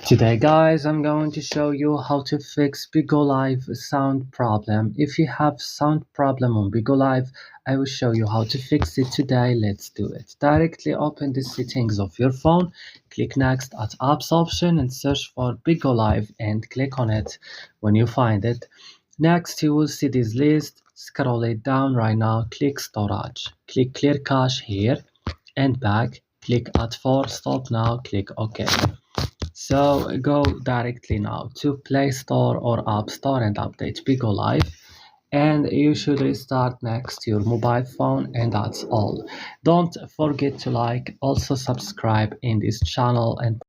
Today guys, I'm going to show you how to fix BIGO Live sound problem. If you have sound problem on BIGO Live, I will show you how to fix it today. Let's do it. Directly open the settings of your phone, click next at apps option and search for BIGO Live and click on it when you find it. Next you will see this list, scroll it down right now, click storage, click clear cache here and back, click add for, stop now, click OK. So go directly now to Play Store or App Store and update BIGO Live. And you should restart next your mobile phone, and that's all. Don't forget to like, also subscribe in this channel and